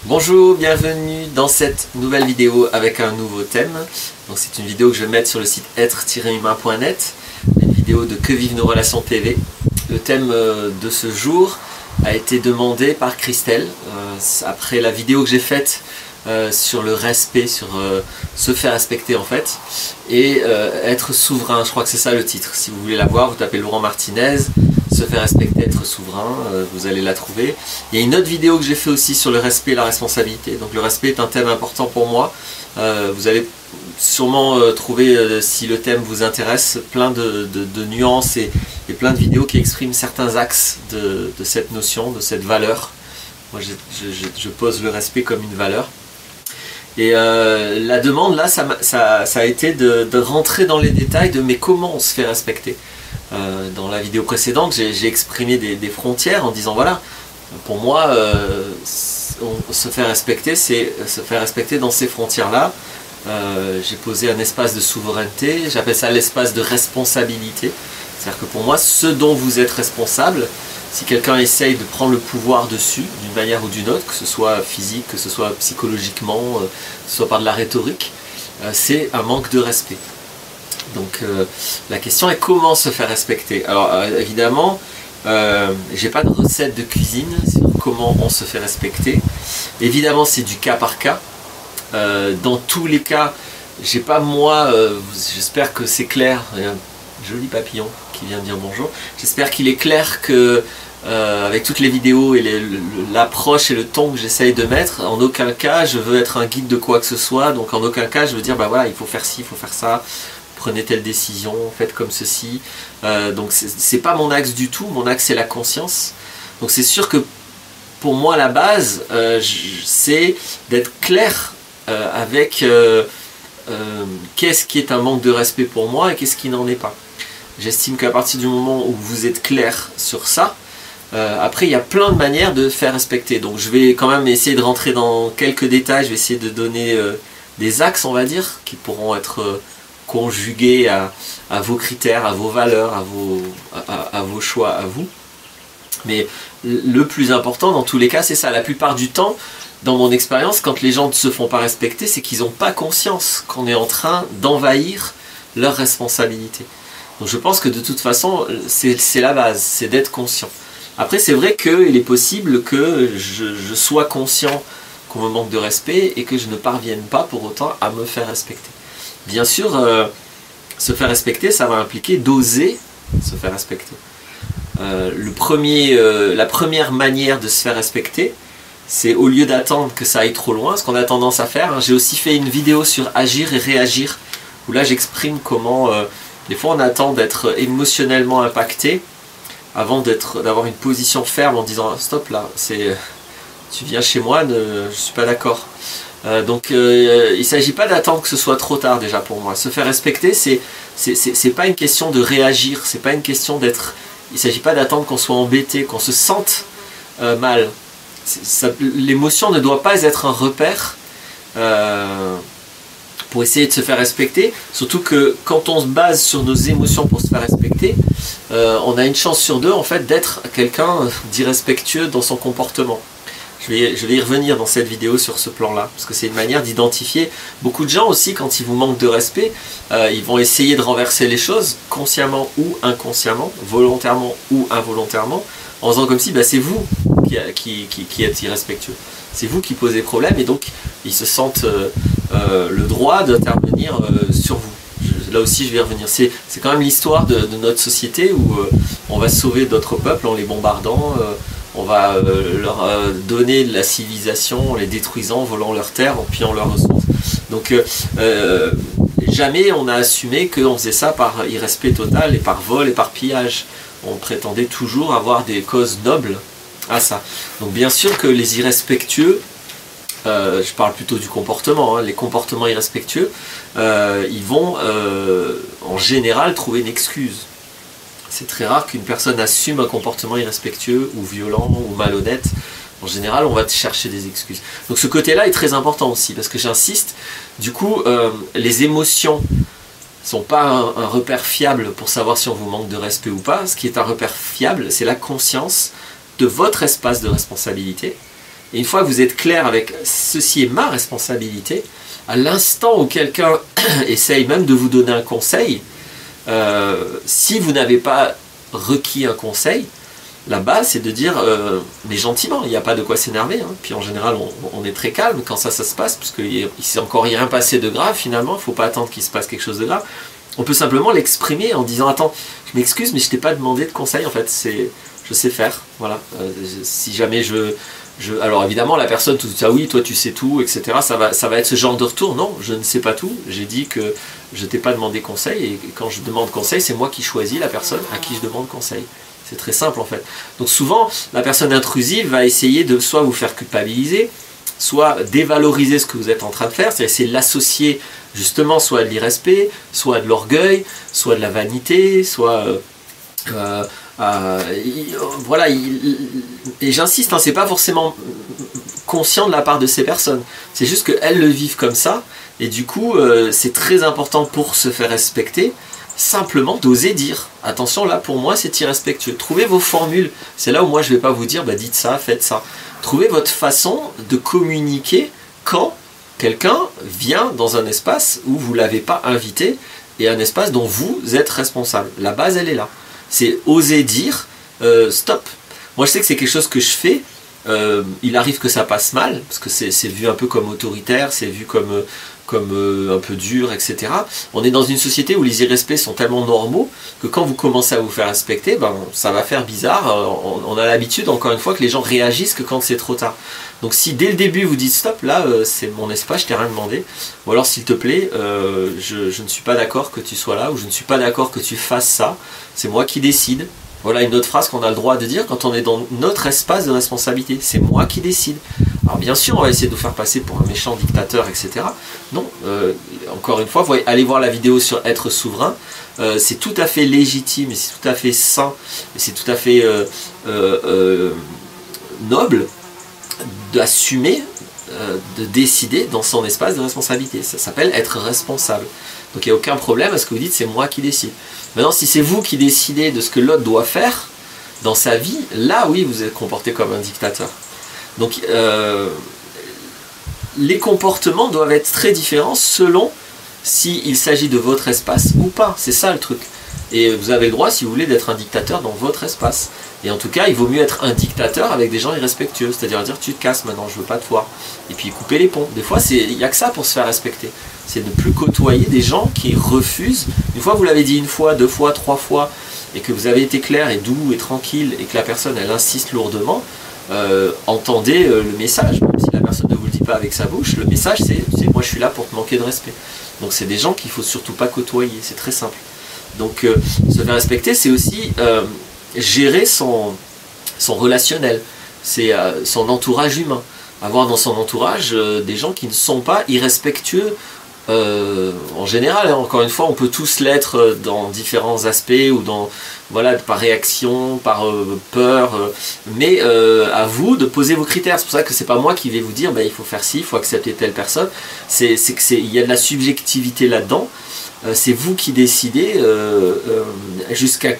Bonjour, bienvenue dans cette nouvelle vidéo avec un nouveau thème. Donc c'est une vidéo que je vais mettre sur le site être-humain.net, une vidéo de Que vivent nos relations TV. Le thème de ce jour a été demandé par Christelle après la vidéo que j'ai faite sur le respect, sur se faire respecter en fait, et être souverain, je crois que c'est ça le titre. Si vous voulez la voir, vous tapez Laurent Martinez, se faire respecter, être souverain, vous allez la trouver. Il y a une autre vidéo que j'ai fait aussi sur le respect et la responsabilité. Donc le respect est un thème important pour moi. Vous allez sûrement trouver, si le thème vous intéresse, plein de nuances et plein de vidéos qui expriment certains axes de cette notion, de cette valeur. Moi je pose le respect comme une valeur. Et la demande là, ça a été de rentrer dans les détails de mais comment on se fait respecter. Dans la vidéo précédente, j'ai exprimé des frontières en disant voilà, pour moi, se faire respecter, c'est se faire respecter dans ces frontières-là. J'ai posé un espace de souveraineté, j'appelle ça l'espace de responsabilité. C'est-à-dire que pour moi, ce dont vous êtes responsable, si quelqu'un essaye de prendre le pouvoir dessus, d'une manière ou d'une autre, que ce soit physique, que ce soit psychologiquement, que ce soit par de la rhétorique, c'est un manque de respect. Donc la question est comment se faire respecter. Alors évidemment, j'ai pas de recette de cuisine sur comment on se fait respecter. Évidemment c'est du cas par cas. Dans tous les cas, j'ai pas moi, j'espère que c'est clair, il y a un joli papillon qui vient de dire bonjour. J'espère qu'il est clair que avec toutes les vidéos et l'approche et le ton que j'essaye de mettre, en aucun cas je veux être un guide de quoi que ce soit, donc en aucun cas je veux dire bah voilà il faut faire ci, il faut faire ça. Prenez telle décision, faites comme ceci. Donc c'est pas mon axe du tout, mon axe c'est la conscience. Donc c'est sûr que pour moi la base, c'est d'être clair avec qu'est-ce qui est un manque de respect pour moi et qu'est-ce qui n'en est pas. J'estime qu'à partir du moment où vous êtes clair sur ça, après il y a plein de manières de faire respecter. Donc je vais quand même essayer de rentrer dans quelques détails, je vais essayer de donner des axes on va dire, qui pourront être conjugués à vos critères, à vos valeurs, à vos choix, à vous. Mais le plus important dans tous les cas, c'est ça. La plupart du temps, dans mon expérience, quand les gens ne se font pas respecter, c'est qu'ils n'ont pas conscience qu'on est en train d'envahir leurs responsabilités. Donc je pense que de toute façon, c'est la base, c'est d'être conscient. Après, c'est vrai qu'il est possible que je sois conscient qu'on me manque de respect et que je ne parvienne pas pour autant à me faire respecter. Bien sûr, se faire respecter, ça va impliquer d'oser se faire respecter. La première manière de se faire respecter, c'est au lieu d'attendre que ça aille trop loin, ce qu'on a tendance à faire. J'ai aussi fait une vidéo sur agir et réagir, où là j'exprime comment des fois on attend d'être émotionnellement impacté avant d'avoir une position ferme en disant stop là, tu viens chez moi, je ne suis pas d'accord. Donc il ne s'agit pas d'attendre que ce soit trop tard déjà pour moi. Se faire respecter, c'est pas une question de réagir, c'est pas une question d'être. Il ne s'agit pas d'attendre qu'on soit embêté, qu'on se sente mal. L'émotion ne doit pas être un repère pour essayer de se faire respecter. Surtout que quand on se base sur nos émotions pour se faire respecter, on a une chance sur deux en fait d'être quelqu'un d'irrespectueux dans son comportement. Je vais y revenir dans cette vidéo sur ce plan-là, parce que c'est une manière d'identifier. Beaucoup de gens aussi, quand ils vous manquent de respect, ils vont essayer de renverser les choses, consciemment ou inconsciemment, volontairement ou involontairement, en faisant comme si bah, c'est vous qui êtes irrespectueux. C'est vous qui posez problème, et donc ils se sentent le droit d'intervenir sur vous. Là aussi je vais y revenir. C'est quand même l'histoire de notre société où on va sauver d'autres peuples en les bombardant, on va leur donner de la civilisation en les détruisant, en volant leurs terres, en pillant leurs ressources. Donc jamais on a assumé qu'on faisait ça par irrespect total et par vol et par pillage. On prétendait toujours avoir des causes nobles à ça. Donc bien sûr que les irrespectueux, je parle plutôt du comportement, hein, les comportements irrespectueux, ils vont en général trouver une excuse. C'est très rare qu'une personne assume un comportement irrespectueux ou violent ou malhonnête. En général, on va chercher des excuses. Donc ce côté-là est très important aussi, parce que j'insiste, du coup, les émotions ne sont pas un repère fiable pour savoir si on vous manque de respect ou pas. Ce qui est un repère fiable, c'est la conscience de votre espace de responsabilité Et une fois que vous êtes clair avec ceci est ma responsabilité, à l'instant où quelqu'un essaye même de vous donner un conseil, si vous n'avez pas requis un conseil, la base c'est de dire mais gentiment, il n'y a pas de quoi s'énerver, hein. Puis en général on est très calme quand ça se passe, parce qu'il ne s'est encore rien passé de grave finalement, il ne faut pas attendre qu'il se passe quelque chose de grave. On peut simplement l'exprimer en disant attends, je m'excuse mais je t'ai pas demandé de conseil en fait, je sais faire, voilà. Si jamais alors évidemment la personne tout dit ah oui toi tu sais tout, etc. Ça va être ce genre de retour. Non, je ne sais pas tout, j'ai dit que je t'ai pas demandé conseil, et quand je demande conseil c'est moi qui choisis la personne à qui je demande conseil. C'est très simple en fait. Donc souvent la personne intrusive va essayer de soit vous faire culpabiliser, soit dévaloriser ce que vous êtes en train de faire, c'est-à-dire essayer de l'associer justement soit à de l'irrespect, soit à de l'orgueil, soit de la vanité, soit voilà, et j'insiste, hein, c'est pas forcément conscient de la part de ces personnes, c'est juste qu'elles le vivent comme ça, et du coup c'est très important pour se faire respecter, simplement d'oser dire attention là pour moi c'est irrespectueux. Trouvez vos formules, c'est là où moi je vais pas vous dire bah, dites ça, faites ça. Trouvez votre façon de communiquer quand quelqu'un vient dans un espace où vous l'avez pas invité, et un espace dont vous êtes responsable. La base elle est là. C'est oser dire stop. Moi je sais que c'est quelque chose que je fais, il arrive que ça passe mal, parce que c'est vu un peu comme autoritaire, c'est vu comme un peu dur, etc. On est dans une société où les irrespects sont tellement normaux que quand vous commencez à vous faire respecter, ben, ça va faire bizarre. On a l'habitude, encore une fois, que les gens réagissent que quand c'est trop tard. Donc si dès le début vous dites stop, là c'est mon espace, je t'ai rien demandé, ou alors s'il te plaît, je ne suis pas d'accord que tu sois là, ou je ne suis pas d'accord que tu fasses ça, c'est moi qui décide. Voilà une autre phrase qu'on a le droit de dire quand on est dans notre espace de responsabilité, c'est moi qui décide. Alors bien sûr on va essayer de vous faire passer pour un méchant dictateur, etc. Non, encore une fois, allez voir la vidéo sur être souverain, c'est tout à fait légitime, et c'est tout à fait sain, et c'est tout à fait noble d'assumer, de décider dans son espace de responsabilité. Ça s'appelle être responsable. Donc il n'y a aucun problème à ce que vous dites c'est moi qui décide. Maintenant si c'est vous qui décidez de ce que l'autre doit faire dans sa vie, là oui vous êtes comporté comme un dictateur. Donc les comportements doivent être très différents selon s'il s'agit de votre espace ou pas. C'est ça le truc. Et vous avez le droit, si vous voulez, d'être un dictateur dans votre espace. Et en tout cas, il vaut mieux être un dictateur avec des gens irrespectueux. C'est-à-dire dire, tu te casses maintenant, je veux pas te voir. Et puis couper les ponts. Des fois, il n'y a que ça pour se faire respecter. C'est de ne plus côtoyer des gens qui refusent. Une fois que vous l'avez dit une fois, deux fois, trois fois, et que vous avez été clair et doux et tranquille, et que la personne, elle insiste lourdement, entendez le message. Même si la personne ne vous le dit pas avec sa bouche, le message, c'est moi, je suis là pour te manquer de respect. Donc c'est des gens qu'il ne faut surtout pas côtoyer. C'est très simple. Donc se faire respecter, c'est aussi gérer son relationnel, c'est son entourage humain. Avoir dans son entourage des gens qui ne sont pas irrespectueux en général. Hein, encore une fois, on peut tous l'être dans différents aspects, ou voilà, par réaction, par peur, mais à vous de poser vos critères. C'est pour ça que c'est pas moi qui vais vous dire il faut faire ci, il faut accepter telle personne. Il y a de la subjectivité là-dedans. C'est vous qui décidez jusqu'à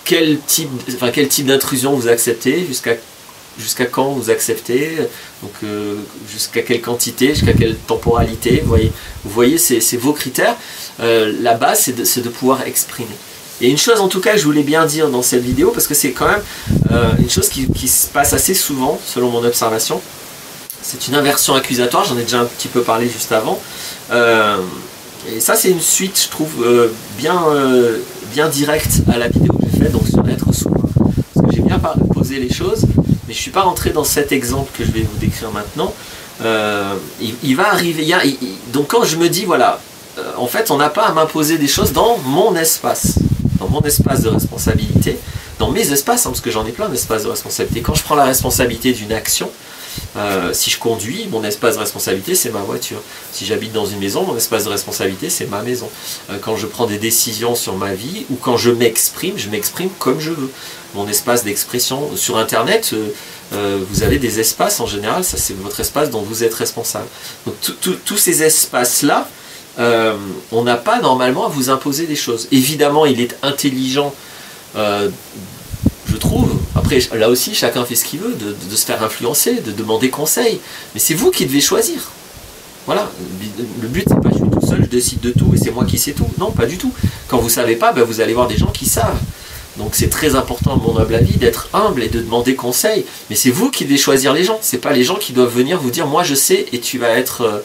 quel type d'intrusion vous acceptez, jusqu'à quand vous acceptez, donc jusqu'à quelle quantité, jusqu'à quelle temporalité. Vous voyez c'est vos critères. La base c'est de pouvoir exprimer. Et une chose en tout cas que je voulais bien dire dans cette vidéo, parce que c'est quand même une chose qui se passe assez souvent selon mon observation, c'est une inversion accusatoire. J'en ai déjà un petit peu parlé juste avant. Et ça c'est une suite, je trouve, bien directe à la vidéo que j'ai faite, donc sur être souverain. Parce que j'ai bien posé les choses, mais je ne suis pas rentré dans cet exemple que je vais vous décrire maintenant. Il va arriver, donc quand je me dis, voilà, en fait on n'a pas à m'imposer des choses dans mon espace de responsabilité, dans mes espaces, hein, parce que j'en ai plein d'espaces de responsabilité. Quand je prends la responsabilité d'une action, si je conduis, mon espace de responsabilité c'est ma voiture. Si j'habite dans une maison, mon espace de responsabilité c'est ma maison. Quand je prends des décisions sur ma vie, ou quand je m'exprime comme je veux. Mon espace d'expression sur internet, vous avez des espaces en général, ça c'est votre espace dont vous êtes responsable. Donc tous ces espaces là, on n'a pas normalement à vous imposer des choses. Évidemment il est intelligent, je trouve, après, là aussi, chacun fait ce qu'il veut, de se faire influencer, de demander conseil. Mais c'est vous qui devez choisir. Voilà, le but c'est pas je suis tout seul, je décide de tout et c'est moi qui sais tout. Non, pas du tout. Quand vous savez pas, ben, vous allez voir des gens qui savent. Donc c'est très important, à mon humble avis, d'être humble et de demander conseil. Mais c'est vous qui devez choisir les gens. C'est pas les gens qui doivent venir vous dire moi je sais et tu vas être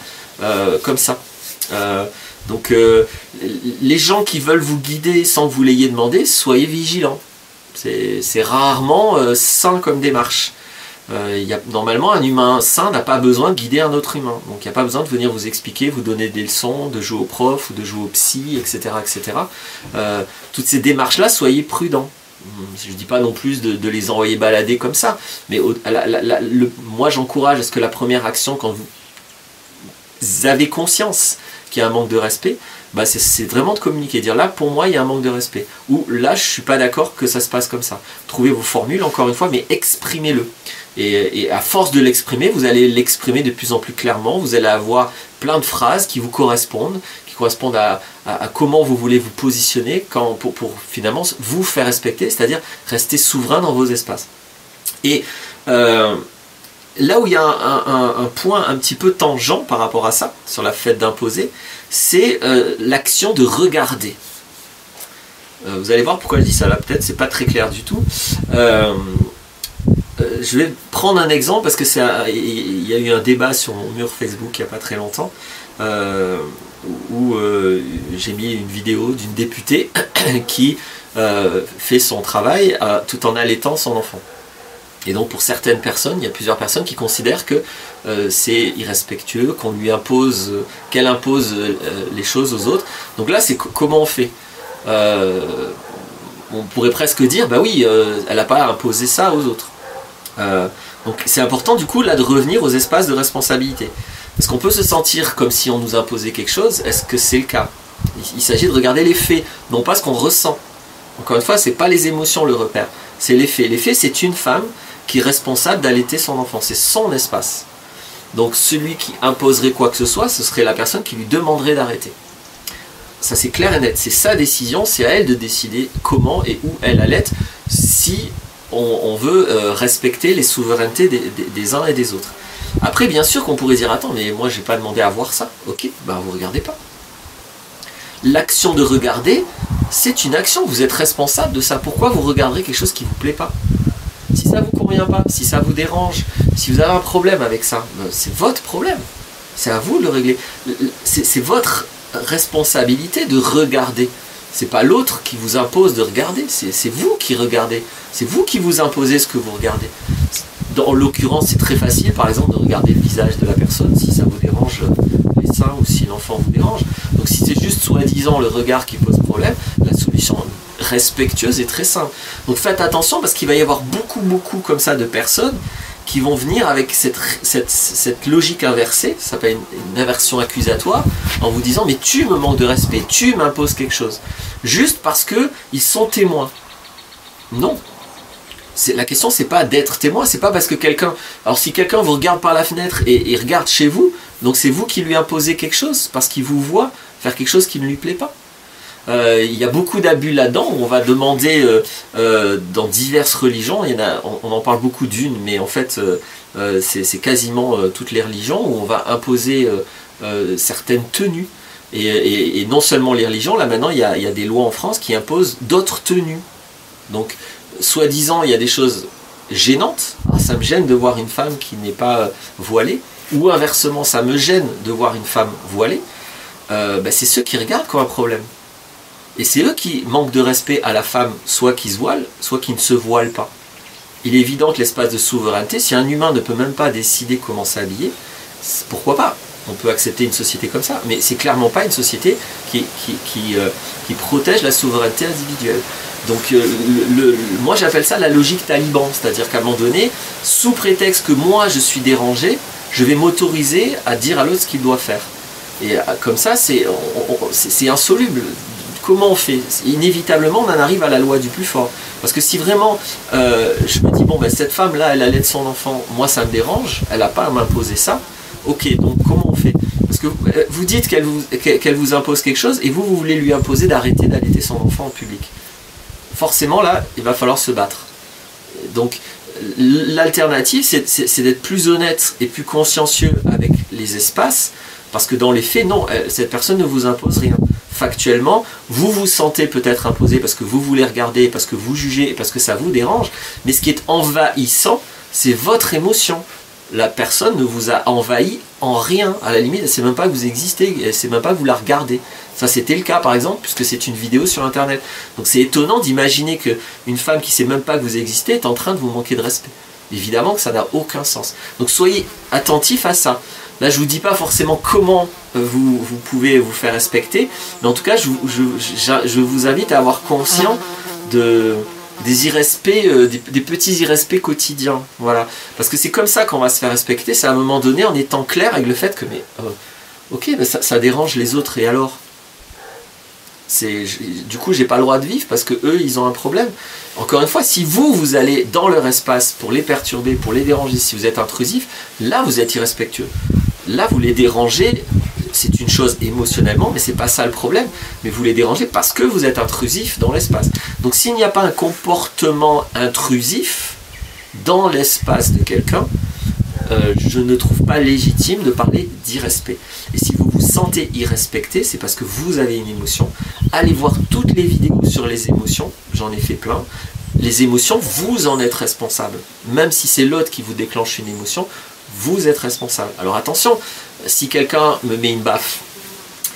comme ça. Donc les gens qui veulent vous guider sans que vous l'ayez demandé, soyez vigilants. C'est rarement sain comme démarche. Normalement, un humain sain n'a pas besoin de guider un autre humain. Donc il n'y a pas besoin de venir vous expliquer, vous donner des leçons, de jouer au prof ou de jouer au psy, etc. etc. Toutes ces démarches-là, soyez prudents. Je ne dis pas non plus de les envoyer balader comme ça, mais moi j'encourage à ce que la première action, quand vous avez conscience qu'il y a un manque de respect, bah c'est vraiment de communiquer, dire là pour moi il y a un manque de respect, ou là je suis pas d'accord que ça se passe comme ça. Trouvez vos formules encore une fois, mais exprimez-le. Et à force de l'exprimer, vous allez l'exprimer de plus en plus clairement, vous allez avoir plein de phrases qui vous correspondent, à comment vous voulez vous positionner pour finalement vous faire respecter, c'est-à-dire rester souverain dans vos espaces. Et là où il y a un point un petit peu tangent par rapport à ça, sur la fête d'imposer, c'est l'action de regarder. Vous allez voir pourquoi je dis ça là, peut-être c'est pas très clair du tout. Je vais prendre un exemple parce que il y a eu un débat sur mon mur Facebook il n'y a pas très longtemps où j'ai mis une vidéo d'une députée qui fait son travail tout en allaitant son enfant. Et donc pour certaines personnes, il y a plusieurs personnes qui considèrent que c'est irrespectueux, qu'elle impose les choses aux autres. Donc là, c'est comment on fait. On pourrait presque dire, bah oui, elle n'a pas imposé ça aux autres. Donc c'est important du coup là de revenir aux espaces de responsabilité. Parce qu'on peut se sentir comme si on nous imposait quelque chose, est-ce que c'est le cas? Il s'agit de regarder les faits, non pas ce qu'on ressent. Encore une fois, c'est pas les émotions le repère, c'est les faits. Les faits, c'est une femme qui est responsable d'allaiter son enfant, c'est son espace. Donc celui qui imposerait quoi que ce soit, ce serait la personne qui lui demanderait d'arrêter. Ça c'est clair et net, c'est sa décision, c'est à elle de décider comment et où elle allaite, si on veut respecter les souverainetés des uns et des autres. Après, bien sûr qu'on pourrait dire, attends, mais moi j'ai pas demandé à voir ça. Ok, ben vous regardez pas. L'action de regarder, c'est une action, vous êtes responsable de ça. Pourquoi vous regarderez quelque chose qui vous plaît pas? Si ça vous convient pas, si ça vous dérange, si vous avez un problème avec ça, c'est votre problème. C'est à vous de le régler. C'est votre responsabilité de regarder. C'est pas l'autre qui vous impose de regarder, c'est vous qui regardez. C'est vous qui vous imposez ce que vous regardez. Dans l'occurrence, c'est très facile, par exemple, de regarder le visage de la personne, si ça vous dérange les seins ou si l'enfant vous dérange. Donc si c'est juste soi-disant le regard qui pose problème, la solution respectueuse est très simple. Donc faites attention parce qu'il va y avoir beaucoup comme ça de personnes qui vont venir avec cette logique inversée, ça s'appelle une inversion accusatoire, en vous disant mais tu me manques de respect, tu m'imposes quelque chose, juste parce qu'ils sont témoins. Non. La question c'est pas d'être témoin, c'est pas parce que quelqu'un... Alors si quelqu'un vous regarde par la fenêtre et regarde chez vous, donc c'est vous qui lui imposez quelque chose, parce qu'il vous voit faire quelque chose qui ne lui plaît pas. Il y a beaucoup d'abus là-dedans, on va demander dans diverses religions, on en parle beaucoup d'une, mais en fait c'est quasiment toutes les religions où on va imposer certaines tenues. Et non seulement les religions, là maintenant il y a des lois en France qui imposent d'autres tenues. Donc soi-disant il y a des choses gênantes, ça me gêne de voir une femme qui n'est pas voilée, ou inversement ça me gêne de voir une femme voilée, c'est ceux qui regardent qui ont un problème. Et c'est eux qui manquent de respect à la femme, soit qui se voile, soit qui ne se voile pas. Il est évident que l'espace de souveraineté, si un humain ne peut même pas décider comment s'habiller, pourquoi pas? On peut accepter une société comme ça, mais c'est clairement pas une société qui protège la souveraineté individuelle. Donc moi j'appelle ça la logique taliban, c'est-à-dire qu'à un moment donné, sous prétexte que moi je suis dérangé, je vais m'autoriser à dire à l'autre ce qu'il doit faire. Et comme ça, c'est insoluble. Comment on fait? Inévitablement, on en arrive à la loi du plus fort. Parce que si vraiment, je me dis, bon, cette femme-là, elle allait de son enfant, moi ça me dérange, elle n'a pas à m'imposer ça, ok, donc comment on fait? Parce que vous dites qu'elle vous impose quelque chose, et vous voulez lui imposer d'arrêter d'allaiter son enfant en public. Forcément, là, il va falloir se battre. Donc l'alternative, c'est d'être plus honnête et plus consciencieux avec les espaces, parce que dans les faits, non, cette personne ne vous impose rien. Factuellement, vous vous sentez peut-être imposé parce que vous voulez regarder, parce que vous jugez, parce que ça vous dérange, mais ce qui est envahissant, c'est votre émotion. La personne ne vous a envahi en rien. À la limite, elle ne sait même pas que vous existez, elle ne sait même pas que vous la regardez. Ça, c'était le cas, par exemple, puisque c'est une vidéo sur Internet. Donc c'est étonnant d'imaginer qu'une femme qui ne sait même pas que vous existez est en train de vous manquer de respect. Évidemment que ça n'a aucun sens. Donc soyez attentifs à ça. Là, je ne vous dis pas forcément comment vous pouvez vous faire respecter, mais en tout cas, je vous invite à avoir conscience des irrespects, des petits irrespects quotidiens. Voilà. Parce que c'est comme ça qu'on va se faire respecter, c'est à un moment donné en étant clair avec le fait que, mais ok, mais ça dérange les autres, et alors du coup, j'ai pas le droit de vivre parce que eux, ils ont un problème. Encore une fois, si vous allez dans leur espace pour les perturber, pour les déranger, si vous êtes intrusif, là, vous êtes irrespectueux. Là, vous les dérangez, c'est une chose émotionnellement, mais c'est pas ça le problème. Mais vous les dérangez parce que vous êtes intrusif dans l'espace. Donc, s'il n'y a pas un comportement intrusif dans l'espace de quelqu'un, je ne trouve pas légitime de parler d'irrespect. Et si vous vous sentez irrespecté, c'est parce que vous avez une émotion. Allez voir toutes les vidéos sur les émotions, j'en ai fait plein. Les émotions, vous en êtes responsable. Même si c'est l'autre qui vous déclenche une émotion, vous êtes responsable. Alors attention, si quelqu'un me met une baffe,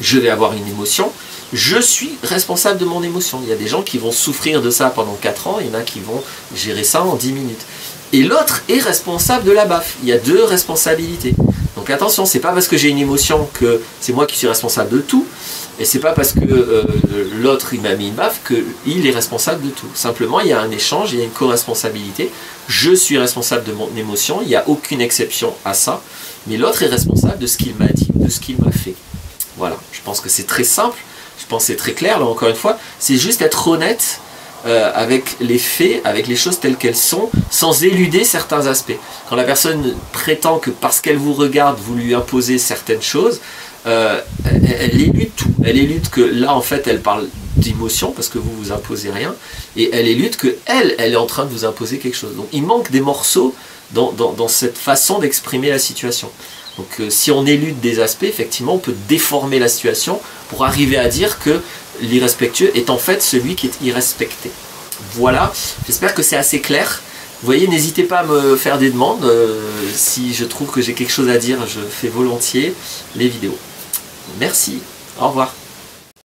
je vais avoir une émotion, je suis responsable de mon émotion. Il y a des gens qui vont souffrir de ça pendant 4 ans, il y en a qui vont gérer ça en 10 minutes. Et l'autre est responsable de la baffe. Il y a 2 responsabilités. Donc attention, c'est pas parce que j'ai une émotion que c'est moi qui suis responsable de tout, et c'est pas parce que l'autre il m'a mis une baffe qu'il est responsable de tout. Simplement, il y a un échange, il y a une co-responsabilité. Je suis responsable de mon émotion, il n'y a aucune exception à ça, mais l'autre est responsable de ce qu'il m'a dit, de ce qu'il m'a fait. Voilà, je pense que c'est très simple, je pense que c'est très clair, là encore une fois, c'est juste être honnête avec les faits, avec les choses telles qu'elles sont, sans éluder certains aspects. Quand la personne prétend que parce qu'elle vous regarde, vous lui imposez certaines choses, elle élude tout. Elle élude que là, en fait, elle parle d'émotion, parce que vous imposez rien, et elle élude que elle est en train de vous imposer quelque chose. Donc il manque des morceaux dans cette façon d'exprimer la situation. Donc si on élude des aspects, effectivement, on peut déformer la situation pour arriver à dire que l'irrespectueux est en fait celui qui est irrespecté. Voilà, j'espère que c'est assez clair. Vous voyez, n'hésitez pas à me faire des demandes. Si je trouve que j'ai quelque chose à dire, je fais volontiers les vidéos. Merci, au revoir.